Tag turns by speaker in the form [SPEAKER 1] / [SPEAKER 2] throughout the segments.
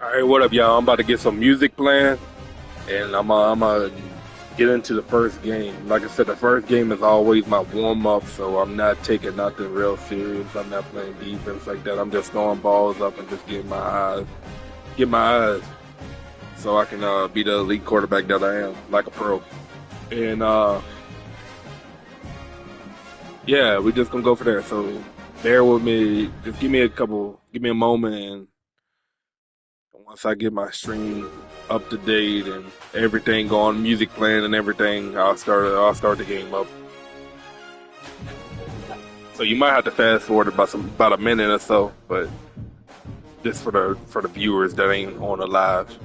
[SPEAKER 1] All right, what up, y'all? I'm about to get some music playing, and I'm get into the first game. Like I said, the first game is always my warm up, so I'm not taking nothing real serious. I'm not playing defense like that. I'm just throwing balls up and just get my eyes, so I can be the elite quarterback that I am, like a pro. And yeah, we just gonna go for there. So bear with me. Just give me a moment, and once I get my stream up to date and everything going, music playing and everything, I'll start the game up. So you might have to fast forward about a minute or so, but just for the viewers that ain't on the live.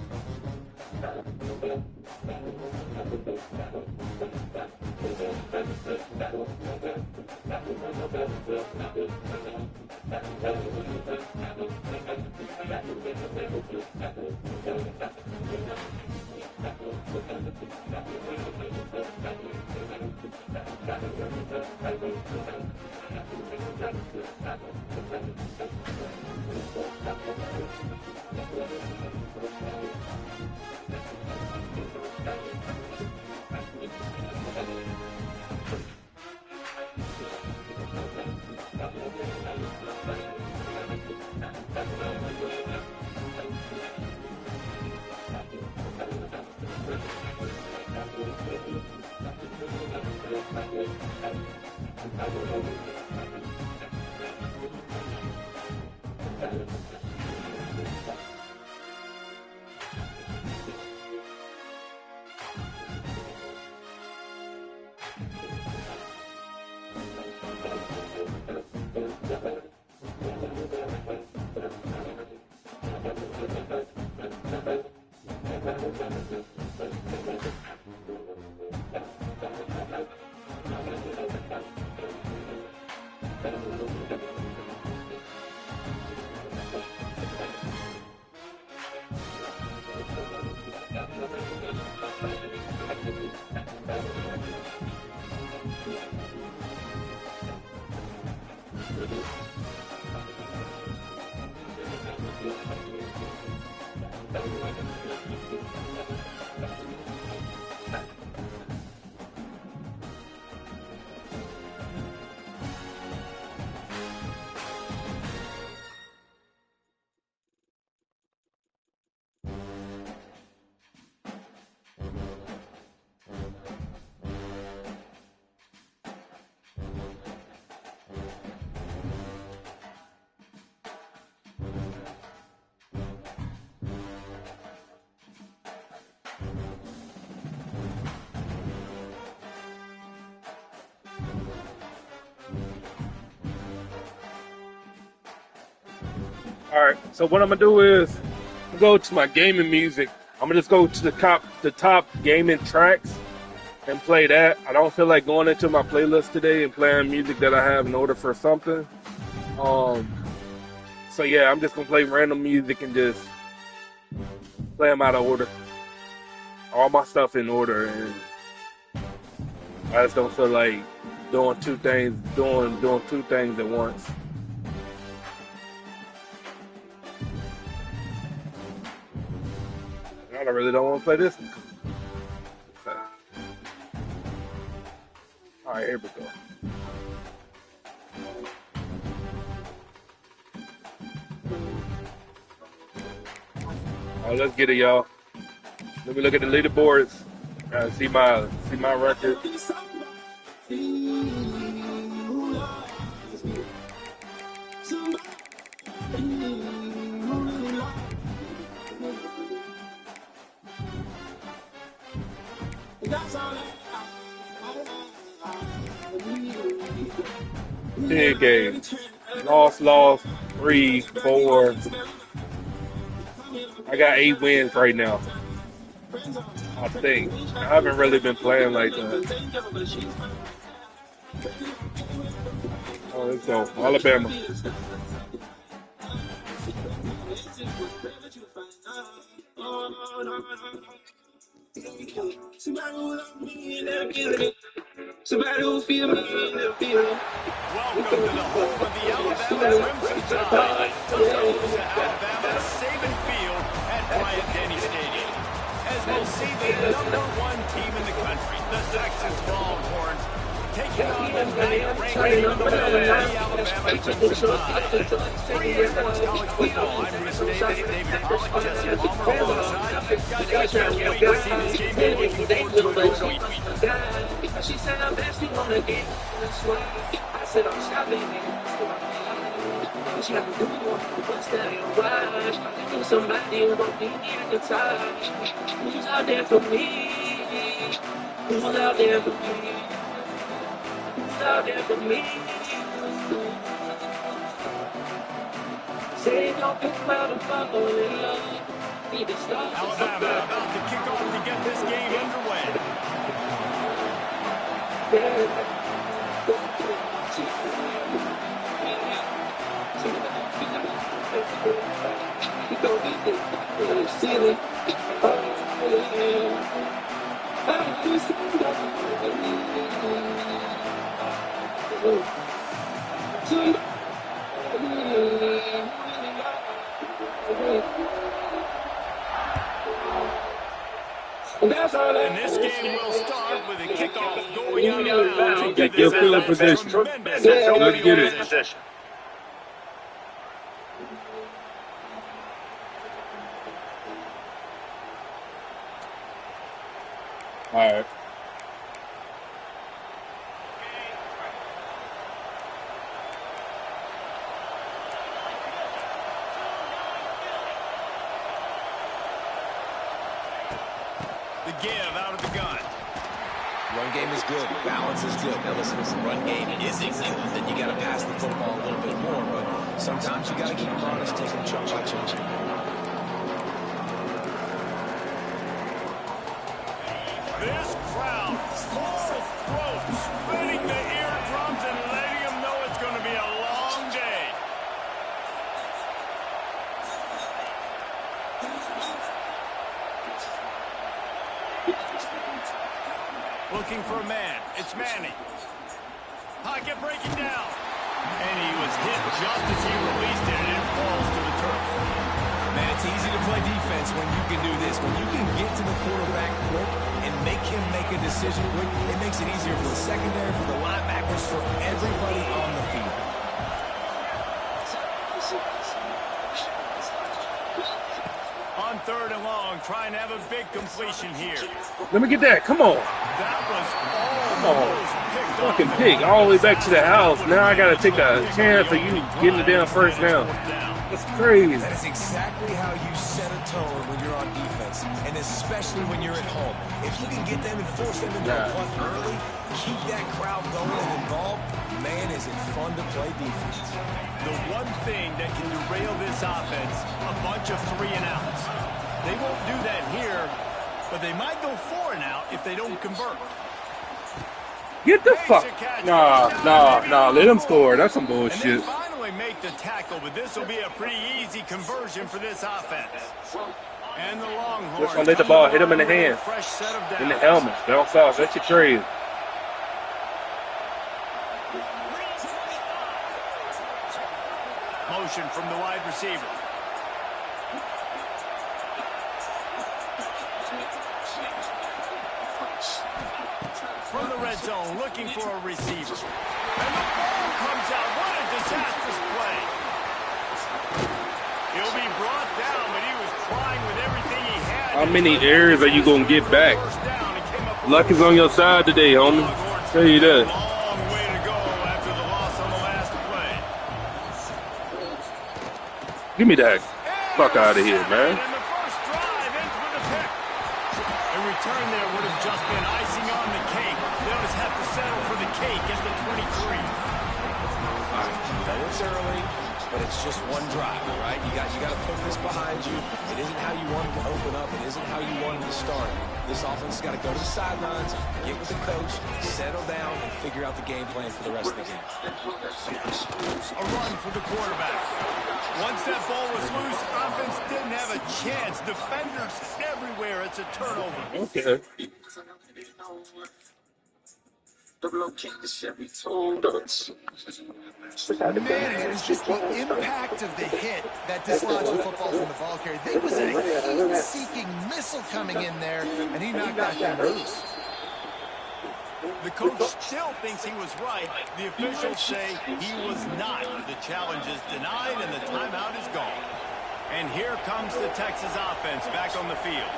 [SPEAKER 1] All right. So what I'm gonna do is go to my gaming music. I'm gonna just go to the top gaming tracks and play that. I don't feel like going into my playlist today and playing music that I have in order for something. Um. So yeah, I'm just gonna play random music and just play them out of order. All my stuff in order, and I just don't feel like doing two things at once. I really don't want to play this. All right, here we go. All right, let's get it, y'all. Let me look at the leaderboards. See my record. Big game. Lost, 3, 4. I got 8 wins right now. I think. I haven't really been playing like that. Oh, let's go. Alabama.
[SPEAKER 2] Somebody who feel me, feel me.
[SPEAKER 3] Welcome to the home of the Alabama Crimson Tide. Tuscaloosa, Alabama, Saban Field at Bryant-Denny Stadium. As we'll see the #1 team in the country, the Texas Longhorns, taking on the 9th-ranked team in the world, the Alabama Crimson Tide. For EA Sports College Football, I'm Reese Davis, David Pollock, Jesse Palmer alongside. Guys, I can't wait to see this game. We're looking forward to it all week.
[SPEAKER 2] She said I'm best, you wanna get this way. I said I'm stopping it. She had to do what's that you watch. I knew somebody who won't be in the touch. Who's out there for me? Who's out there for me? Who's out there for me? Say don't pick about a bubble in love. Need to stop.
[SPEAKER 3] Alabama about to kick off to get this game underway. And this game will start with a kickoff going out of bounds.
[SPEAKER 1] Get your field position. Let's get it. All right.
[SPEAKER 3] The give out of the gun.
[SPEAKER 4] Run game is good. Balance is good. Now listen, if the run game isn't good, then you got to pass the football a little bit more. But sometimes you got to keep them honest, take them chunk by chunk.
[SPEAKER 3] This crowd, full throat, spinning the eardrums and letting them know it's going to be a long day. Looking for a man. It's Manning. Pocket breaking down. And he was hit just as he released it, and it falls to the turf.
[SPEAKER 4] Man, it's easy to play defense when you can do this. When you can get to the quarterback quick and make him make a decision quick, it makes it easier for the secondary, for the linebackers, for everybody on the field.
[SPEAKER 3] On 3rd and long, trying to have a big completion here.
[SPEAKER 1] Let me get that. Come on.
[SPEAKER 3] That was
[SPEAKER 1] almost
[SPEAKER 3] picked
[SPEAKER 1] Fucking pig all the way back to the house. Now I got to take a chance of you getting the damn first down. That's crazy.
[SPEAKER 4] That is exactly how you set a tone when you're on defense, and especially when you're at home. If you can get them and force them into a punt early, keep that crowd going and involved, man, is it fun to play defense.
[SPEAKER 3] The one thing that can derail this offense, a bunch of 3-and-outs. They won't do that here, but they might go 4-and-out if they don't convert.
[SPEAKER 1] Get the fuck. Nah. Let them score. That's some bullshit.
[SPEAKER 3] And they finally make the tackle, but this will be a pretty easy conversion for this offense. And the Longhorns.
[SPEAKER 1] Just gonna let the ball hit him in the hand.
[SPEAKER 3] Fresh set of downs.
[SPEAKER 1] In the helmet. Bounce off. That's your trade.
[SPEAKER 3] Motion from the wide receiver. From the red zone, looking for a receiver. And the ball comes out. What a disastrous play. He'll be brought down, but he was trying with everything he had.
[SPEAKER 1] How many errors are you going to get back? Luck is on your side today, homie. Tell you that.
[SPEAKER 3] Long way to go after the loss on the last play.
[SPEAKER 1] Give me that. Fuck out of here, man.
[SPEAKER 3] And the first drive ends with a pick. A return there would have just been icing on the cake. They'll just have to settle for the cake at the 23.
[SPEAKER 4] All right, know it's early, but it's just one drive, all right? You got to put this behind you. It isn't how you wanted to open up. It isn't how you wanted to start. This offense has got to go to the sidelines, get with the coach, settle down, and figure out the game plan for the rest of the game.
[SPEAKER 3] A run for the quarterback. Once that ball was loose, offense didn't have a chance. Defenders everywhere. It's a turnover.
[SPEAKER 1] Okay.
[SPEAKER 5] Man, and it was just the impact of the hit that dislodged the football from the ball carrier. There was a heat-seeking missile coming in there, and he knocked that thing loose.
[SPEAKER 3] The coach still thinks he was right. The officials say he was not. The challenge is denied, and the timeout is gone. And here comes the Texas offense back on the field.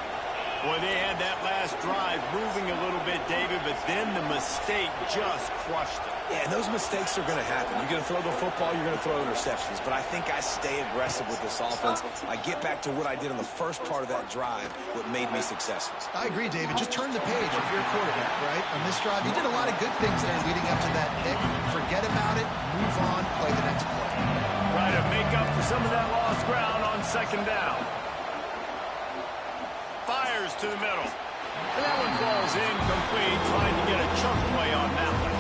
[SPEAKER 3] Boy, they had that last drive moving a little bit, David, but then the mistake just crushed them.
[SPEAKER 4] Yeah, and those mistakes are going to happen. You're going to throw the football, you're going to throw interceptions. But I think I stay aggressive with this offense. I get back to what I did in the first part of that drive, what made me successful.
[SPEAKER 5] I agree, David. Just turn the page if you're a quarterback, right? On this drive, you did a lot of good things there leading up to that pick. Forget about it, move on, play the next play.
[SPEAKER 3] Try to make up for some of that lost ground on second down. Fires to the middle. And that one falls incomplete, trying to get a chunk play on that one.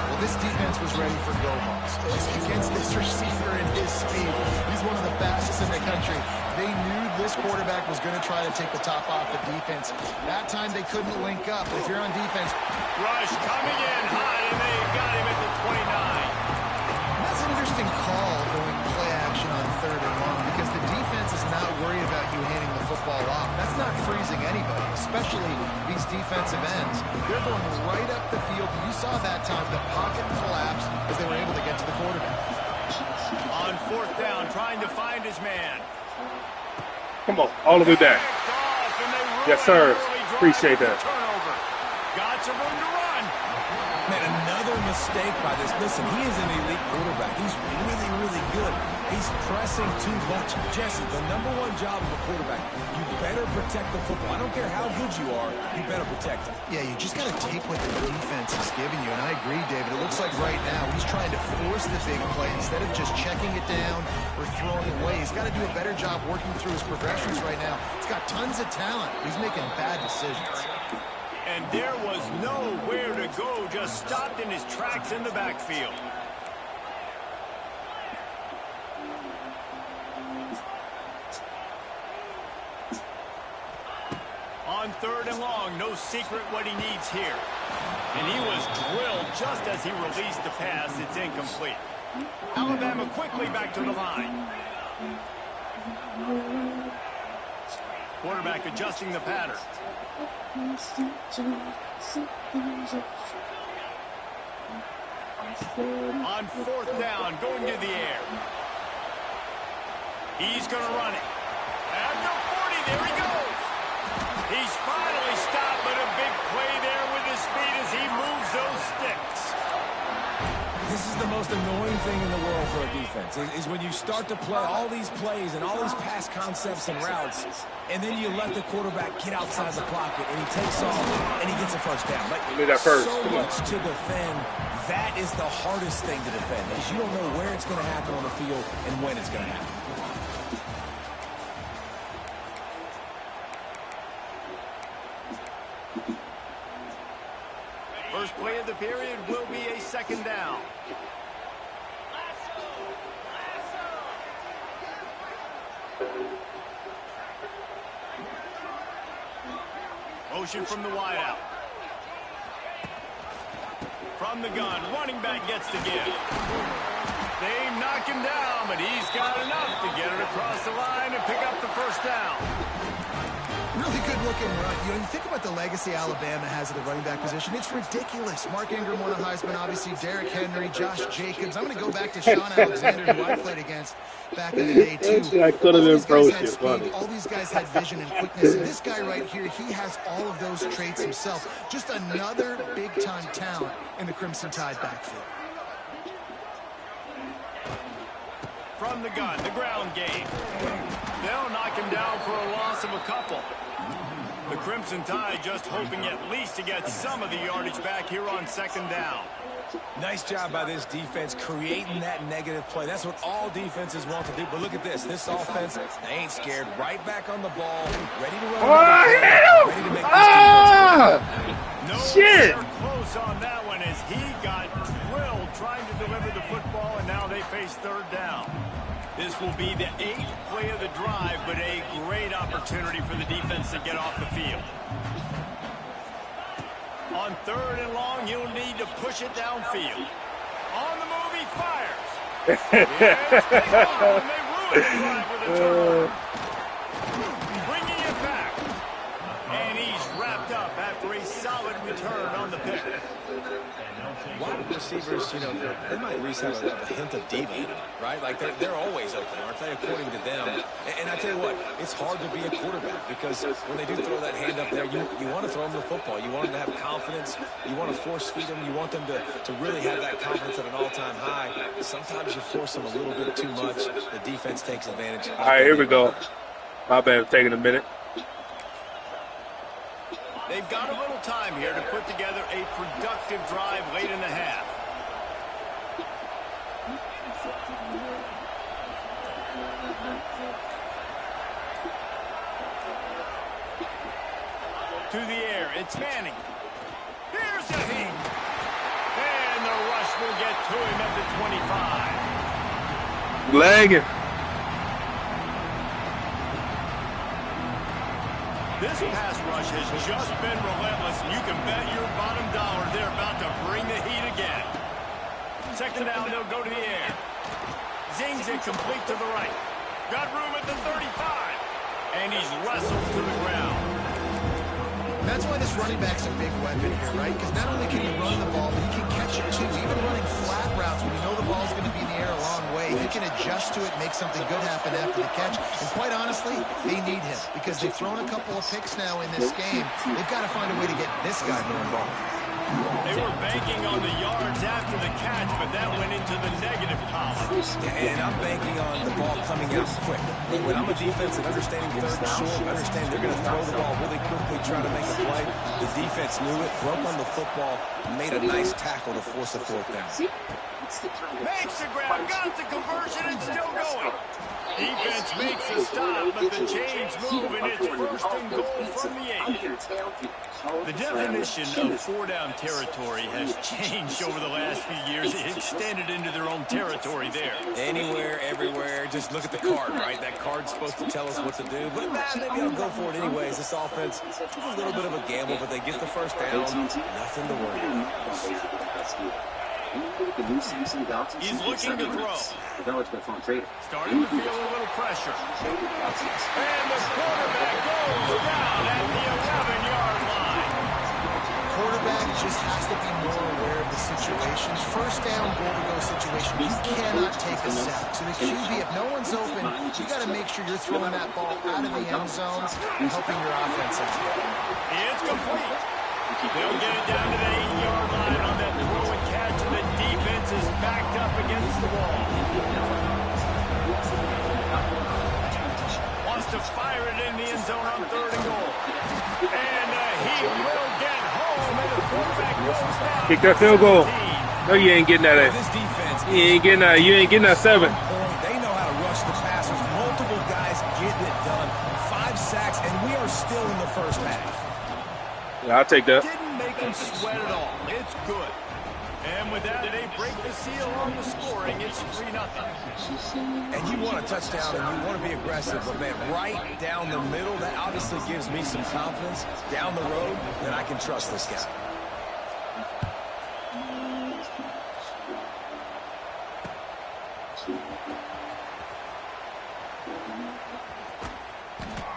[SPEAKER 5] Well, this defense was ready for go-balls. Against this receiver and his speed, he's one of the fastest in the country. They knew this quarterback was going to try to take the top off the defense. That time they couldn't link up. If you're on defense...
[SPEAKER 3] Rush coming in hot, and they got him at the 29.
[SPEAKER 5] That's an interesting call going play action on third and long because the defense is not worried about you handing the football off. That's not freezing anybody, especially these defensive ends. They're going right up the field. You saw that time the pocket collapse as they were able to get to the quarterback.
[SPEAKER 3] On fourth down, trying to find his man.
[SPEAKER 1] Come on, all the way back. Yes, sir. Appreciate that.
[SPEAKER 3] Turnover. Got some room to run.
[SPEAKER 4] Man, another mistake by this. Listen, he is an elite quarterback. He's really, really good. He's pressing too much. Jesse, the number one job of a quarterback, you better protect the football. I don't care how good you are, you better protect it.
[SPEAKER 5] Yeah, you just got to take what the defense is giving you, and I agree, David. It looks like right now he's trying to force the big play instead of just checking it down or throwing it away. He's got to do a better job working through his progressions right now. He's got tons of talent. He's making bad decisions.
[SPEAKER 3] And there was nowhere to go, just stopped in his tracks in the backfield. On third and long, no secret what he needs here. And he was drilled just as he released the pass. It's incomplete. Alabama quickly back to the line. Quarterback adjusting the pattern. On fourth down, going to the air. He's going to run it. At the 40, there he goes. He's finally stopped, but a big play there with his speed as he moves those sticks.
[SPEAKER 4] This is the most annoying thing in the world for a defense, is when you start to play all these plays and all these pass concepts and routes, and then you let the quarterback get outside the pocket, and he takes off, and he gets a first down. Like, so much to defend. That is the hardest thing to defend, because you don't know where it's going to happen on the field and when it's going to happen.
[SPEAKER 3] First play of the period will be a second down. Motion from the wideout. From the gun, running back gets the give. They knock him down, but he's got enough to get it across the line and pick up the first down.
[SPEAKER 5] Really good looking run. You know, you think about the legacy Alabama has at the running back position. It's ridiculous. Mark Ingram won a Heisman, obviously. Derrick Henry, Josh Jacobs. I'm going to go back to Sean Alexander, who I played against back in the day, too.
[SPEAKER 1] I could have been pro.
[SPEAKER 5] All these guys had vision and quickness. And this guy right here, he has all of those traits himself. Just another big-time talent in the Crimson Tide backfield.
[SPEAKER 3] From the gun, the ground game. They'll knock him down for a loss of a couple. The Crimson Tide just hoping at least to get some of the yardage back here on second down.
[SPEAKER 4] Nice job by this defense creating that negative play. That's what all defenses want to do. But look at this. This offense, they ain't scared. Right back on the ball. Ready to run. Ready to make this
[SPEAKER 1] shit!
[SPEAKER 3] Close on that one as he got drilled trying to deliver the football, and now they face third down. This will be the 8th play of the drive, but a great opportunity for the defense to get off the field. On 3rd and long, he'll need to push it downfield. On the move, he fires. Yes, they follow, and they ruin the drive with a turnover. Bringing it back. And he's wrapped up after a solid return on the pick.
[SPEAKER 4] Wide receivers, you know, they might at least have a hint of diva in them, right? Like they're always open, aren't they, according to them? And I tell you what, it's hard to be a quarterback because when they do throw that hand up there, you want to throw them the football. You want them to have confidence. You want to force feed them. You want them to really have that confidence at an all-time high. Sometimes you force them a little bit too much. The defense takes advantage.
[SPEAKER 1] All right, here we go. My bad for taking a minute.
[SPEAKER 3] They've got a little time here to put together a productive drive late in the half. To the air, it's Manning. Here's a heat. And the rush will get to him at the 25.
[SPEAKER 1] Lagging.
[SPEAKER 3] This pass rush has just been relentless. You can bet your bottom dollar they're about to bring the heat again. Second down, they'll go to the air. Zings it complete to the right. Got room at the 35. And he's wrestled to the ground.
[SPEAKER 5] That's why this running back's a big weapon here, right? Because not only can he run the ball, but he can catch it too. Even running flat routes when you know the ball's going to be in the air a long way, he can adjust to it, make something good happen after the catch. And quite honestly, they need him because they've thrown a couple of picks now in this game. They've got to find a way to get this guy more involved.
[SPEAKER 3] They were banking on the yards after the catch, but that went into the negative column.
[SPEAKER 4] And I'm banking on the ball coming out quick. When I'm a defense and understanding 3rd and short, understand they're going to throw the ball really quickly, try to make a play. The defense knew it, broke on the football, made a nice tackle to force a 4th down.
[SPEAKER 3] Makes the grab, got the conversion, and still going. Defense makes a stop, but the chains move, and it's 1st and goal from the 8. The definition of 4-down territory has changed over the last few years. It extended into their own territory there.
[SPEAKER 4] Anywhere, everywhere, just look at the card, right? That card's supposed to tell us what to do, but maybe I'll go for it anyways. This offense, it's a little bit of a gamble, but they get the 1st down. Nothing to worry about.
[SPEAKER 3] He's looking to throw. Starting to feel a little pressure. And the quarterback goes down at the 11-yard line.
[SPEAKER 5] Quarterback just has to be more aware of the situations. 1st down, goal-to-go situation, you cannot take a sack. So the QB, if no one's open, you got to make sure you're throwing that ball out of the end zone and helping your offense out.
[SPEAKER 3] It's complete. They'll get it down to the 8-yard line on that throw and catch, and the defense is backed up against the wall. Wants to fire it in the end zone on 3rd and goal. And he will get home, and the quarterback goes down.
[SPEAKER 1] Kick that field goal. No, you ain't getting that.
[SPEAKER 4] This defense,
[SPEAKER 1] You ain't getting that 7.
[SPEAKER 4] They know how to rush the passers. Multiple guys getting it done. 5 sacks, and we are still in the 1st half.
[SPEAKER 1] Yeah, I'll take that.
[SPEAKER 3] Didn't make him sweat at all. It's good. And with that, they break the seal on the scoring. It's 3-0.
[SPEAKER 4] And you want a touchdown and you want to be aggressive, but man, right down the middle, that obviously gives me some confidence down the road that I can trust this guy.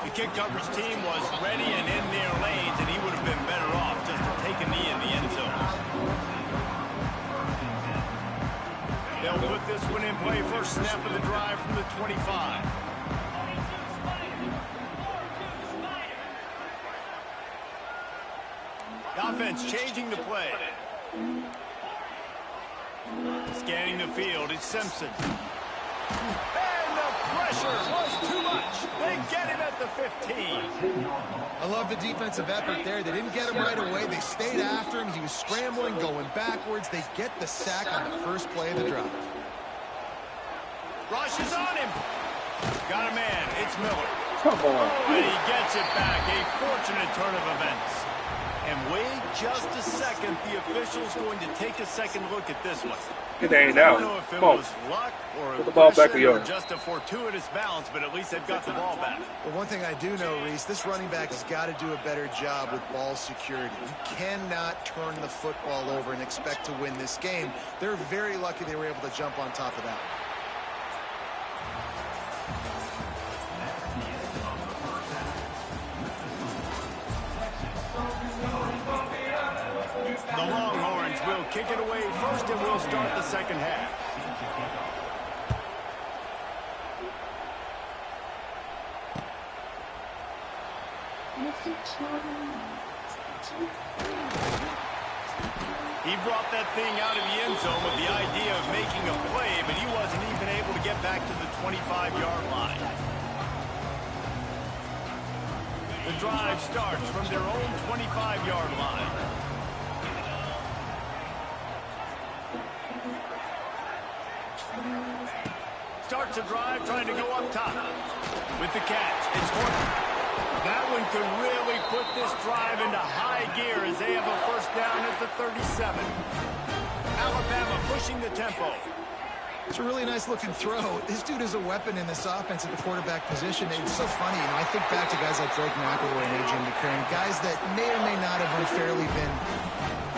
[SPEAKER 3] The kick coverage team was ready and in their lanes, and he would have been better off just to take a knee in the end zone. They'll put this one in play. 1st snap of the drive from the 25. The offense changing the play. Scanning the field, it's Simpson. And the pressure was too much. They get him at the 15.
[SPEAKER 5] I love the defensive effort there. They didn't get him right away. They stayed after him. He was scrambling, going backwards. They get the sack on the 1st play of the drive.
[SPEAKER 3] Rush is on him. Got a man. It's Miller.
[SPEAKER 1] Come on.
[SPEAKER 3] Oh, and he gets it back. A fortunate turn of events. And wait just a second. The official's going to take a second look at this one.
[SPEAKER 1] It ain't
[SPEAKER 3] I
[SPEAKER 1] out.
[SPEAKER 3] don't know if it
[SPEAKER 1] Come on.
[SPEAKER 3] was luck or
[SPEAKER 1] Put the ball back
[SPEAKER 3] aggression
[SPEAKER 1] in
[SPEAKER 3] or
[SPEAKER 1] yours.
[SPEAKER 3] just a fortuitous bounce, but at least they've got the ball back.
[SPEAKER 5] Well, one thing I do know, Reese, this running back has got to do a better job with ball security. You cannot turn the football over and expect to win this game. They're very lucky they were able to jump on top of that.
[SPEAKER 3] The Longhorns will kick it away first, and we'll start the second half. He brought that thing out of the end zone with the idea of making a play, but he wasn't even able to get back to the 25-yard line. The drive starts from their own 25-yard line. Starts a drive trying to go up top. With the catch, it's Horton. That one could really put this drive into high gear as they have a first down at the 37. Alabama pushing the tempo.
[SPEAKER 5] It's a really nice looking throw. This dude is a weapon in this offense at the quarterback position. It's so funny, you know, I think back to guys like Greg McElroy and A.J. McCarron, guys that may or may not have unfairly been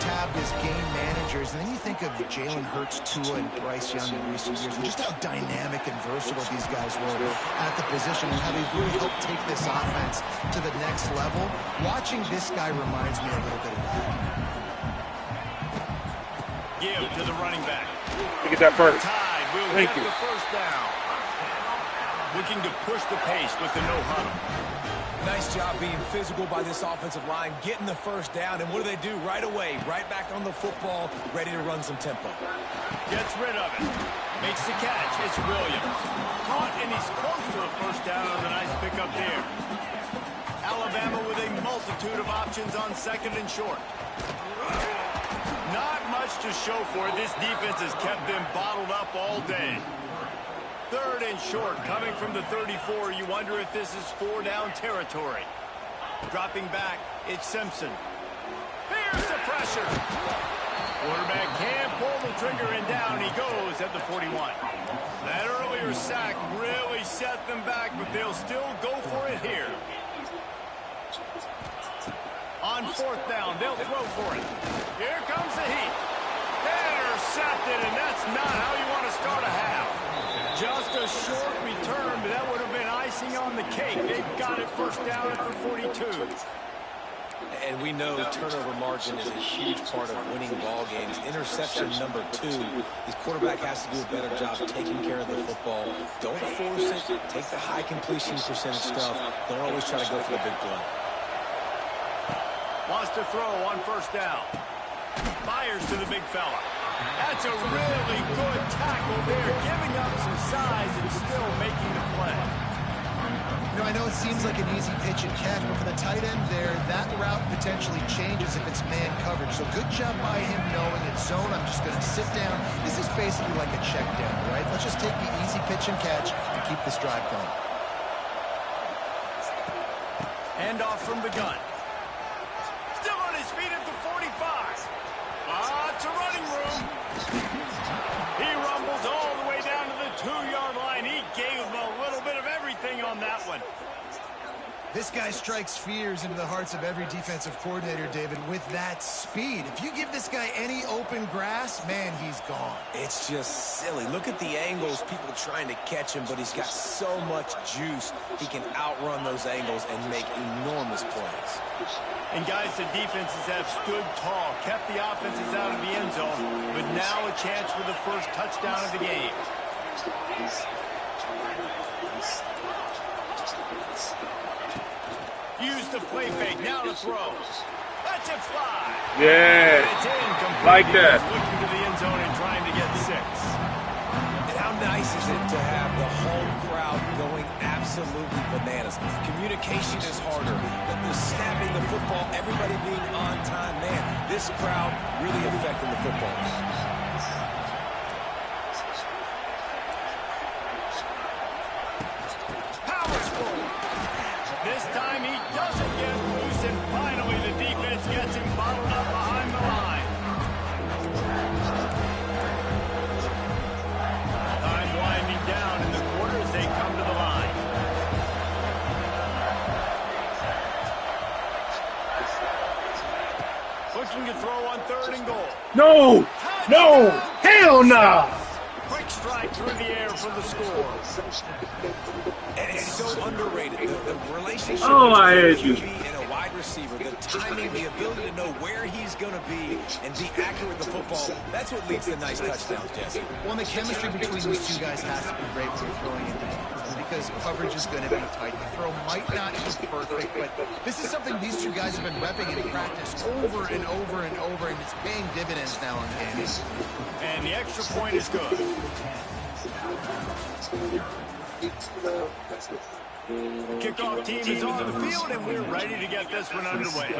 [SPEAKER 5] tabbed as game managers. And then you think of Jalen Hurts, Tua, and Bryce Young in recent years, and just how dynamic and versatile these guys were at the position and how they've really helped take this offense to the next level. Watching this guy reminds me a little bit of that.
[SPEAKER 3] Give to the running back.
[SPEAKER 1] Look at that first.
[SPEAKER 3] Tide will
[SPEAKER 1] Thank
[SPEAKER 3] get
[SPEAKER 1] you.
[SPEAKER 3] the first down. Looking to push the pace with the no huddle.
[SPEAKER 4] Nice job being physical by this offensive line, getting the first down, and what do they do right away? Right back on the football, ready to run some tempo.
[SPEAKER 3] Gets rid of it. Makes the catch. It's Williams. Caught, and he's close to a first down on a nice pickup there. Alabama with a multitude of options on second and short. Not much to show for it. This defense has kept them bottled up all day. Third and short, coming from the 34. You wonder if this is four-down territory. Dropping back, it's Simpson. Here's the pressure. Quarterback can't pull the trigger, and down he goes at the 41. That earlier sack really set them back, but they'll still go for it here. On fourth down, they'll throw for it. Here comes the heat. Intercepted, and that's not how you want to start a half. Just a short return, but that would have been icing on the cake. They've got it first down at the 42.
[SPEAKER 4] And we know turnover margin is a huge part of winning ball games. Interception number 2. His quarterback has to do a better job taking care of the football. Don't force it. Take the high completion percentage stuff. Don't always try to go for the big play.
[SPEAKER 3] Wants to throw on first down. Fires to the big fella. That's a really good tackle there, giving up some size and still making the play.
[SPEAKER 5] You know, I know it seems like an easy pitch and catch, but for the tight end there, that route potentially changes if it's man coverage. So good job by him knowing it's zone. I'm just going to sit down. This is basically like a check down, right? Let's just take the easy pitch and catch and keep this drive going.
[SPEAKER 3] Hand off from the gun. Still on his feet at the 45. To running room. He rumbles all the way down to the 2-yard line. He gave him a little bit of everything on that one.
[SPEAKER 5] This guy strikes fears into the hearts of every defensive coordinator, David, with that speed. If you give this guy any open grass, man, he's gone.
[SPEAKER 4] It's just silly. Look at the angles, people trying to catch him, but he's got so much juice. He can outrun those angles and make enormous plays.
[SPEAKER 3] And guys, the defenses have stood tall, kept the offenses out of the end zone, but now a chance for the first touchdown of the game. Use the play fake, now to throw. Let's it fly.
[SPEAKER 1] Yeah,
[SPEAKER 3] It's incomplete.
[SPEAKER 1] like that.
[SPEAKER 3] He's looking to the end zone and trying to get 6.
[SPEAKER 4] And how nice is it to have the home crowd going absolutely bananas? Communication is harder, but the snapping the football, everybody being on time, man, this crowd really affecting the football game.
[SPEAKER 3] This time he doesn't get loose, and finally the defense gets him
[SPEAKER 1] No! No! Hell nah!
[SPEAKER 3] Quick strike through the air for the score.
[SPEAKER 4] And it's so underrated. The relationship
[SPEAKER 1] Oh, I
[SPEAKER 4] between
[SPEAKER 1] hate you.
[SPEAKER 4] QB and a wide receiver, the timing, the ability to know where he's going to be and be accurate with the football, that's what leads to nice touchdowns, Jesse.
[SPEAKER 5] Well, and the chemistry between these two guys has to be great when you're throwing into defense because coverage is going to be tight. The throw might not be perfect, but this is something these two guys have been repping in practice over and over and over, and it's paying dividends now in games.
[SPEAKER 3] And the extra point is good. Kickoff team is on the field, and we're ready to get this one underway.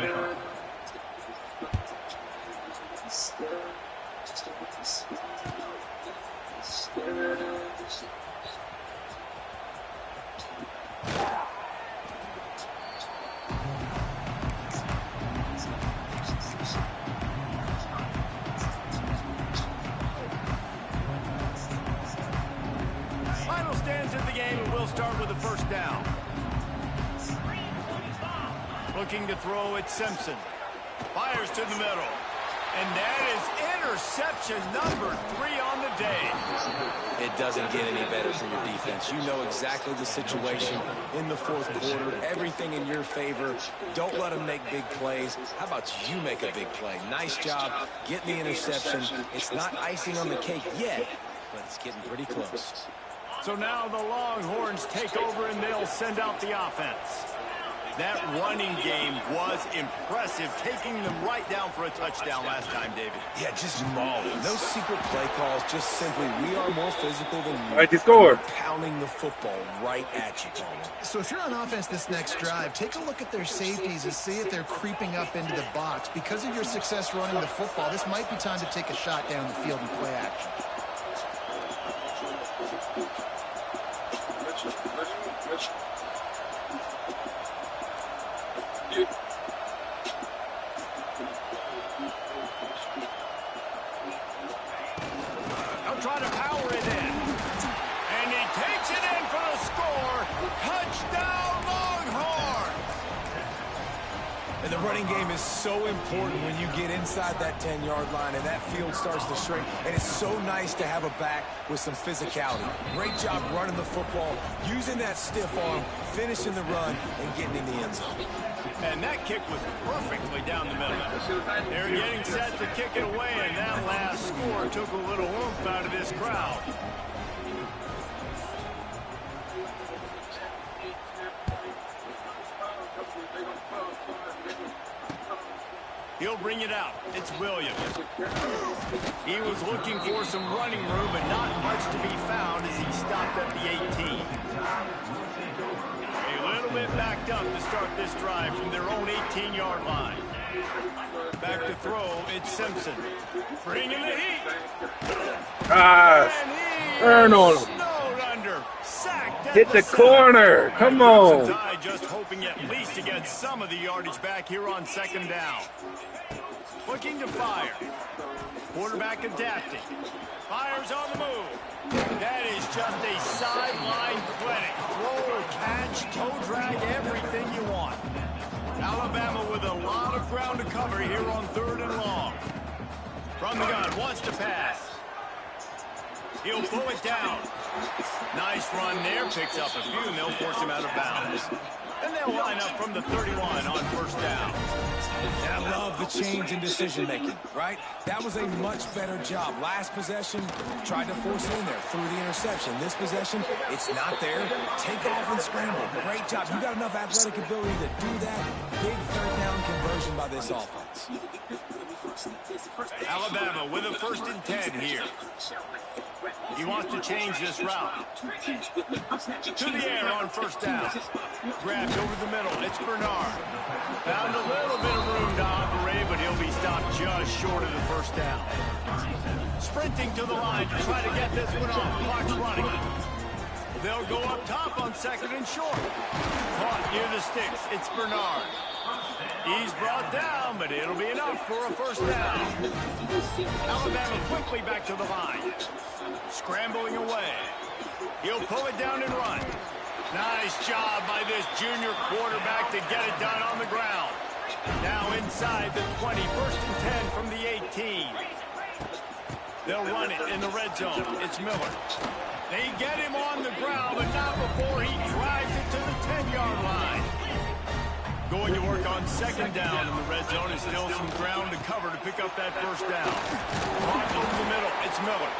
[SPEAKER 3] Final stands of the game, and we'll start with the first down. Looking to throw it, Simpson. Fires to the middle. And that is interception number 3 on the day.
[SPEAKER 4] It doesn't get any better for your defense. You know exactly the situation in the fourth quarter. Everything in your favor. Don't let them make big plays. How about you make a big play? Nice job getting the interception. It's not icing on the cake yet, but it's getting pretty close.
[SPEAKER 3] So now the Longhorns take over and they'll send out the offense. That running game was impressive, taking them right down for a touchdown last time, David.
[SPEAKER 4] Yeah, just mauling. No secret play calls, just simply we are more physical than you.
[SPEAKER 1] All right, they scored.
[SPEAKER 4] Pounding the football right at you, Coleman.
[SPEAKER 5] So if you're on offense this next drive, take a look at their safeties and see if they're creeping up into the box. Because of your success running the football, this might be time to take a shot down the field and play action.
[SPEAKER 3] They'll try to power it in. And he takes it in for the score. Touchdown, Longhorns!
[SPEAKER 4] And the running game is so important when you get inside that 10-yard line and that field starts to shrink. And it's so nice to have a back with some physicality. Great job running the football, using that stiff arm, finishing the run, and getting in the end zone.
[SPEAKER 3] And that kick was perfectly down the middle. They're getting set to kick it away, and that last score took a little oomph out of this crowd. He'll bring it out. It's Williams. He was looking for some running room, but not much to be found as he stopped at the 18. A little bit backed up to start this drive from their own 18-yard line. Back to throw, it's Simpson. Bringing the heat.
[SPEAKER 1] Turn on him.
[SPEAKER 3] Snowed under. Sacked at
[SPEAKER 1] Hit the
[SPEAKER 3] center.
[SPEAKER 1] corner. Come on.
[SPEAKER 3] Tide just hoping at least to get some of the yardage back here on second down. Looking to fire. Quarterback adapting. Fires on the move. That is just a sideline clinic. Throw, catch, toe drag, everything you want. Alabama with a lot of ground to cover here on 3rd and long. From the gun, wants to pass. He'll pull it down. Nice run there, picks up a few, and they'll force him out of bounds. And they'll line up from the 31 on first down.
[SPEAKER 4] And I love the change in decision-making, right? That was a much better job. Last possession, tried to force it in there, threw the interception. This possession, it's not there. Take off and scramble. Great job. You got enough athletic ability to do that. Big third-down conversion by this offense.
[SPEAKER 3] Alabama with a 1st and 10 here. He wants to change this route. To the air on first down. Grabbed over the middle. It's Bernard. Found a little bit of room to operate, but he'll be stopped just short of the first down. Sprinting to the line to try to get this one off. Clock's running. They'll go up top on 2nd and short. Caught near the sticks. It's Bernard. He's brought down, but it'll be enough for a first down. Alabama quickly back to the line. Scrambling away. He'll pull it down and run. Nice job by this junior quarterback to get it done on the ground. Now inside the 20, 1st and 10 from the 18. They'll run it in the red zone. It's Miller. They get him on the ground, but not before he drives it to the 10-yard line. Going to work on second down in the red zone is still some ground to cover to pick up that first down. Brought over the middle. It's Miller.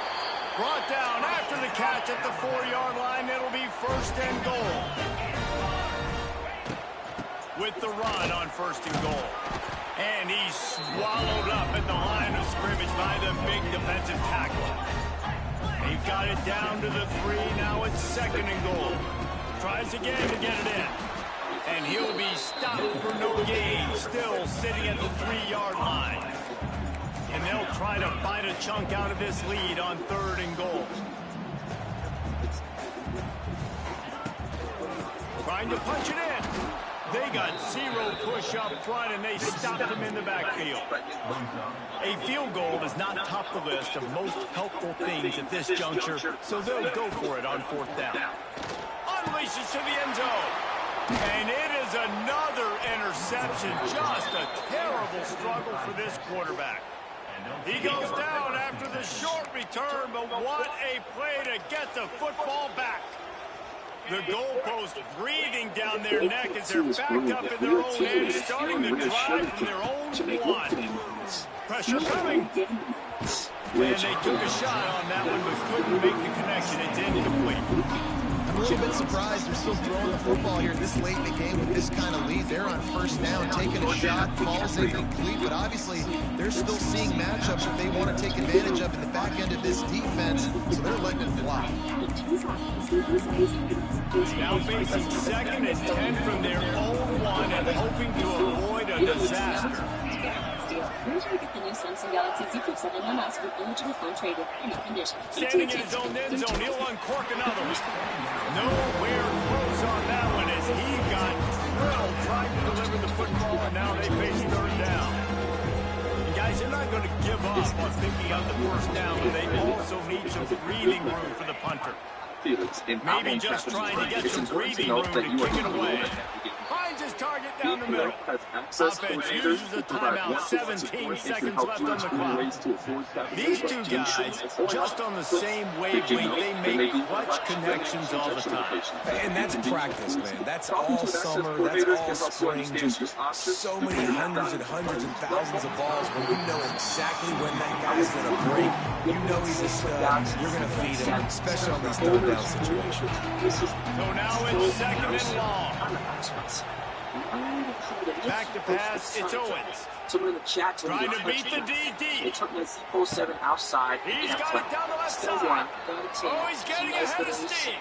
[SPEAKER 3] Brought down after the catch at the 4-yard line. It'll be first and goal. With the run on first and goal. And he's swallowed up at the line of scrimmage by the big defensive tackle. They've got it down to the 3. Now it's second and goal. Tries again to get it in. And he'll be stopped for no gain. Still sitting at the 3-yard line. And they'll try to bite a chunk out of this lead on third and goal. Trying to punch it in. They got 0 push up front, and they stopped him in the backfield. A field goal does not top the list of most helpful things at this juncture, so they'll go for it on fourth down. Unleashes to the end zone. And it is another interception. Just a terrible struggle for this quarterback. He goes down after the short return, but what a play to get the football back. The goalpost breathing down their neck as they're backed up in their own end, starting to drive from their own 1. Pressure coming. And they took a shot on that one, but couldn't make the connection. It's incomplete.
[SPEAKER 5] I'm a little bit surprised they're still throwing the football here this late in the game with this kind of lead. They're on first down, taking a shot, falls incomplete, but obviously they're still seeing matchups that they want to take advantage of in the back end of this defense, so they're letting it fly.
[SPEAKER 3] Now facing second and 10 from their own 1 and hoping to avoid a disaster. Standing in his own end zone, he'll uncork another one. Nowhere close on that one as he got drilled trying to deliver the football, and now they face third down. And guys, they're not going to give up on picking up the first down, but they also need some breathing room for the punter. Maybe just trying to get some breathing room to kick it away. Finds his target down the middle. Offense uses a timeout. 17 seconds left on the clock. These two guys, just on the same wavelength, they make clutch connections all the time.
[SPEAKER 4] And that's practice, man. That's all summer. That's all spring. Just so many hundreds and thousands of balls where you know exactly when that guy's going to break. You know he's a stud. You're going to feed him, especially on these third down situations.
[SPEAKER 3] So now it's second and long. Back to pass, it's Owens.
[SPEAKER 2] Someone in the chat
[SPEAKER 3] trying to beat the DD.
[SPEAKER 2] They took the 7 outside.
[SPEAKER 3] He's got it down the left side. Oh, he's getting ahead of steam.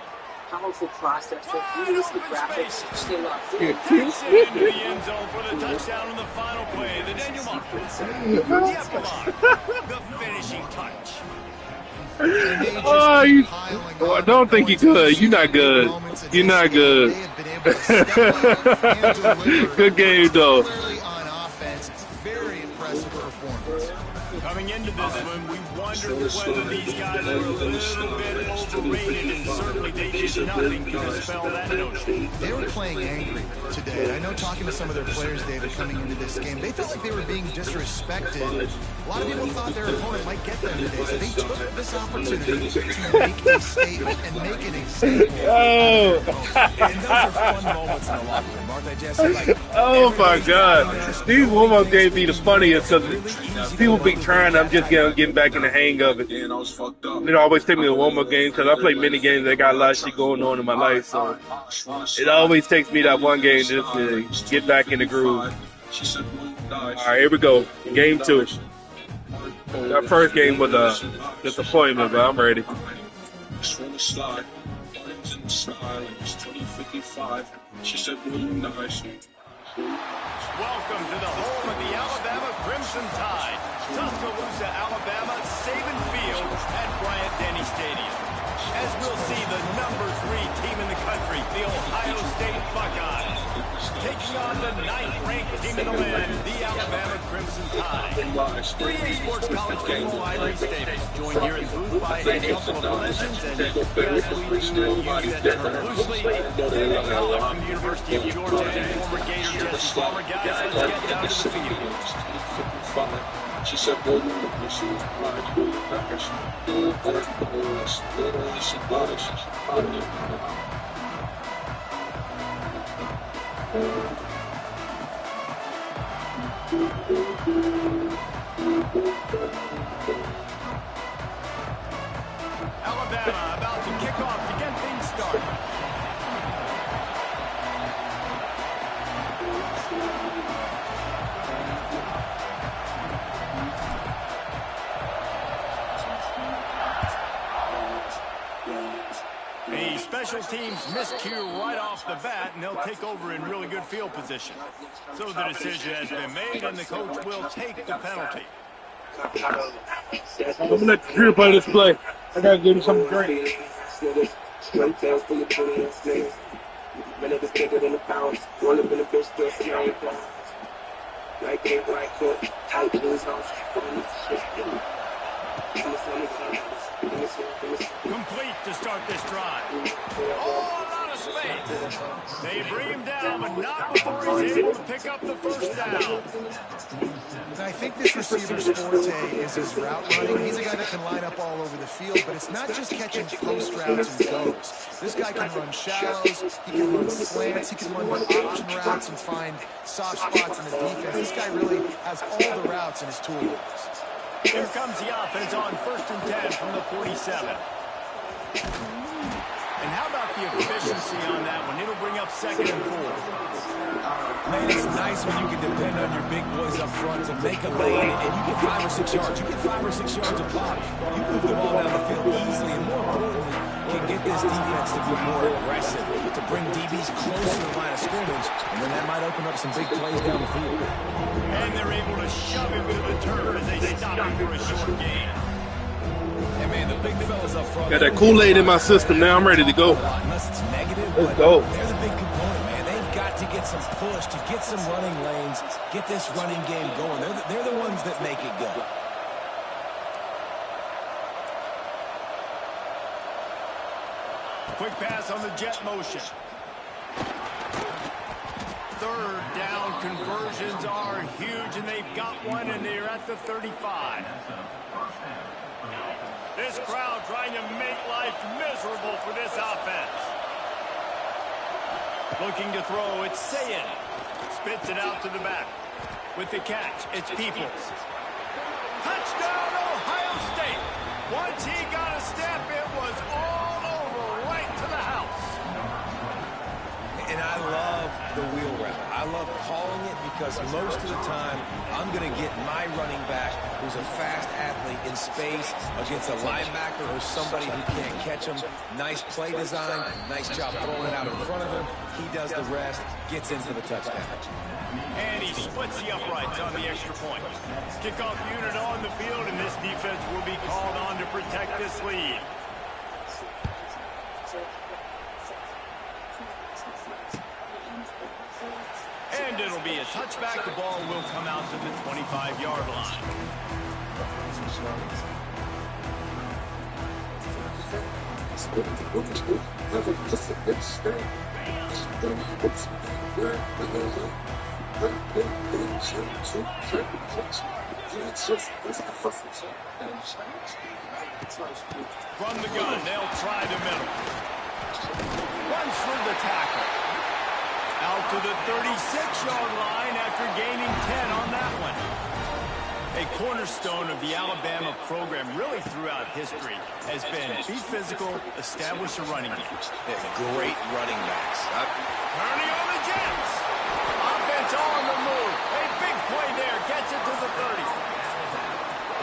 [SPEAKER 2] Powerful process. Really the graphics. Still up.
[SPEAKER 3] Takes it into the end zone for the touchdown on the final play. The denouement. The epilogue. The finishing touch.
[SPEAKER 1] Oh, I don't think he could. You're not good. You're not good. Good game, though.
[SPEAKER 5] Very impressive performance.
[SPEAKER 3] Coming into this one, we wondered whether these guys were a little bit overrated, and certainly they did nothing to dispel that notion.
[SPEAKER 5] They were playing angry today. I know talking to some of their players, David, coming into this game, they felt like they were being disrespected. A lot of people thought their opponent might get them today, so they took this opportunity to make a statement and make it a statement.
[SPEAKER 1] Oh.
[SPEAKER 4] And those are fun moments in the locker room, aren't they, Jesse? Like,
[SPEAKER 1] Oh my God. These warm-up games be the funniest because people be trying. I'm just getting back in the hang of it. You know, always take me to warm-up games because I play many games. I got a lot of shit going on in my life, so it always takes me that one game just to get back in the groove. All right, here we go. Game 2. That first game was a disappointment, but I'm ready.
[SPEAKER 3] Welcome to the home of the Alabama Crimson Tide, Tuscaloosa, Alabama, Saban Field at Bryant-Denny Stadium. As we'll see the number 3 team in the country, the Ohio State Buckeyes, taking on the 9th-ranked team in the land, the Alabama Crimson Tide. 3A Sports College football, Ivory Staples, joined here in the booth by a couple of legends, and yes, we do use that term loosely. From the University of Georgia and former Gator Jesse Palmer. Guys, let's get down to the field.
[SPEAKER 2] She said, "Boy, you look like she was blind. She bought it. She bought it."
[SPEAKER 3] Alabama about to kick off to get things started. A special teams miscue right off the bat, and they'll take over in really good field position. So the decision has been made, and the coach will take the penalty.
[SPEAKER 1] I'm gonna let the crew play this play. I gotta give him something to drink.
[SPEAKER 3] Complete to start this drive. Oh, a lot of space. They bring him down, but not before he's able to pick up the first down.
[SPEAKER 5] And I think this receiver's forte is his route running. He's a guy that can line up all over the field, but it's not just catching post routes and goes. This guy can run shallows, he can run slants, he can run option routes and find soft spots in the defense. This guy really has all the routes in his toolbox.
[SPEAKER 3] Here comes the offense on 1st and 10 from the 47. And how about the efficiency on that one? It'll bring up 2nd and 4.
[SPEAKER 4] Man, it's nice when you can depend on your big boys up front to make a lane, and you get 5 or 6 yards. You get 5 or 6 yards a pop. You move the ball down the field easily, and more importantly, can get this defense to be more aggressive, to bring DBs closer to the line of scrimmage, and then that might open up some big plays down the field.
[SPEAKER 3] And they're able to shove him to the turf as they stop him for a short gain.
[SPEAKER 4] And man, the big fellas up front.
[SPEAKER 1] Got that Kool-Aid in my system now. I'm ready to go.
[SPEAKER 4] Unless it's negative,
[SPEAKER 1] Let's
[SPEAKER 4] but
[SPEAKER 1] go.
[SPEAKER 4] they're the big component, man. They've got to get some push, to get some running lanes, get this running game going. They're the ones that make it go.
[SPEAKER 3] Quick pass on the jet motion. 3rd down conversions are huge, and they've got one, and they're at the 35. This crowd trying to make life miserable for this offense. Looking to throw, it's Sayin. Spits it out to the back. With the catch, it's Peoples. Touchdown, Ohio State. Once he got a step, it was all over, right to the house.
[SPEAKER 4] And I love the wheel route. I love calling it because most of the time, I'm going to get my running back, who's a fast athlete, in space against a linebacker or somebody who can't catch him. Nice play design, nice job throwing it out in front of him. He does the rest, gets in for the touchdown.
[SPEAKER 3] And he splits the uprights on the extra point. Kickoff unit on the field, and this defense will be called on to protect this lead. And it'll be a touchback. The ball will come out to the 25-yard line. From the gun, they'll try the middle. Runs through the tackle. Out to the 36-yard line after gaining 10 on that one. A cornerstone of the Alabama program really throughout history has been be physical, establish a running game.
[SPEAKER 4] Great running backs.
[SPEAKER 3] Turning on the Jets. Offense on the move. A big play there. Gets it to the 30.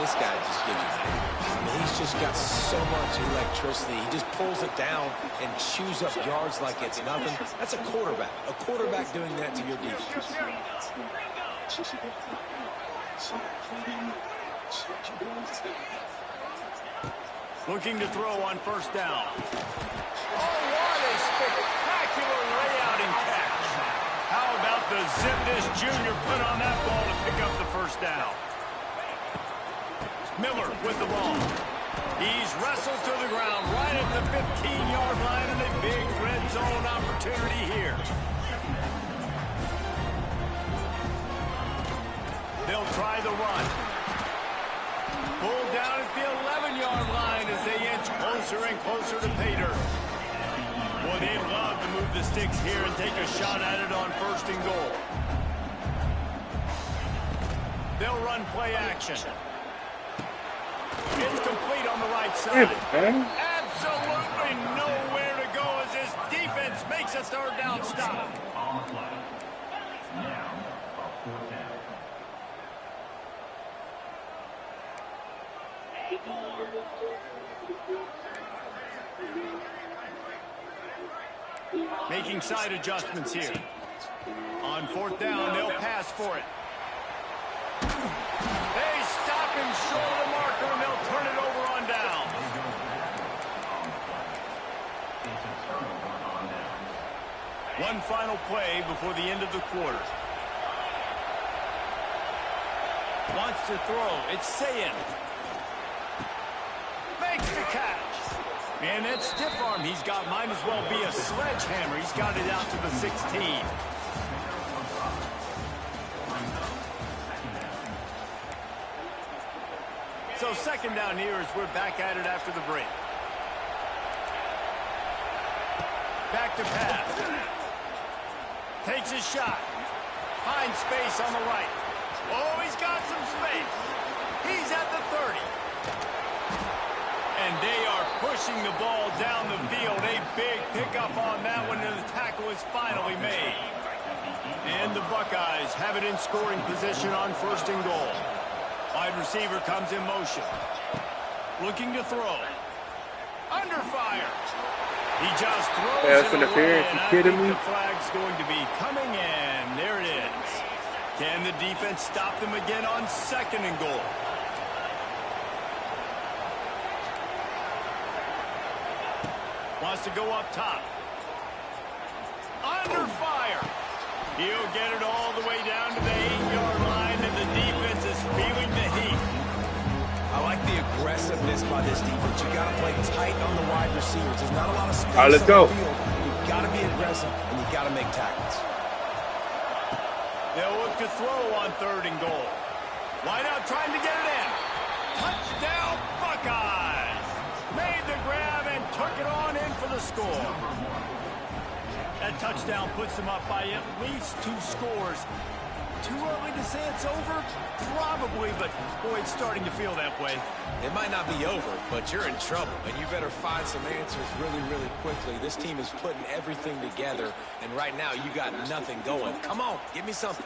[SPEAKER 4] This guy just gives you that. I mean, he's just got so much electricity. He just pulls it down and chews up yards like it's nothing. That's a quarterback. A quarterback doing that to your defense.
[SPEAKER 3] Looking to throw on 1st down. Oh, what a spectacular layout and catch. How about the zip this junior put on that ball to pick up the 1st down? Miller with the ball. He's wrestled to the ground right at the 15-yard line, and a big red zone opportunity here. They'll try the run. Pulled down at the 11-yard line as they inch closer and closer to pay dirt. Boy, they'd love to move the sticks here and take a shot at it on 1st and goal. They'll run play action. It's complete on the right side. Absolutely nowhere to go as this defense makes a 3rd down stop. Making side adjustments here. On 4th down, they'll pass for it. They stop him short of the marker, and they'll turn it over on down. One final play before the end of the quarter. Wants to throw. It's Sayin. Makes the catch. Man, that stiff arm he's got might as well be a sledgehammer. He's got it out to the 16. So 2nd down here as we're back at it after the break. Back to pass. Takes his shot. Finds space on the right. Oh, he's got some space. He's at the 30. And they are pushing the ball down the field. A big pickup on that one, and the tackle is finally made. And the Buckeyes have it in scoring position on 1st and goal. Wide receiver comes in motion. Looking to throw. Under fire. He just throws
[SPEAKER 1] Pass
[SPEAKER 3] it
[SPEAKER 1] interference.
[SPEAKER 3] away,
[SPEAKER 1] You
[SPEAKER 3] and
[SPEAKER 1] kidding
[SPEAKER 3] I think
[SPEAKER 1] me?
[SPEAKER 3] the flag's going to be coming in. There it is. Can the defense stop them again on 2nd and goal? Wants to go up top. Under fire. He'll get it all the way down to the 8-yard line, and the defense is feeling the heat.
[SPEAKER 4] I like the aggressiveness by this defense. You got to play tight on the wide receivers. There's not a lot of space
[SPEAKER 1] All right, let's
[SPEAKER 4] on
[SPEAKER 1] go.
[SPEAKER 4] the field. You've got to be aggressive, and you've got to make tackles.
[SPEAKER 3] They'll look to throw on 3rd and goal. Wide out trying to get it in. Touchdown, Buckeyes! Made the grab and took it on in for the score. That touchdown puts them up by at least 2 scores. Too early to say it's over? Probably, but boy, it's starting to feel that way.
[SPEAKER 4] It might not be over, but you're in trouble, and you better find some answers really, really quickly. This team is putting everything together, and right now you got nothing going. Come on, give me something.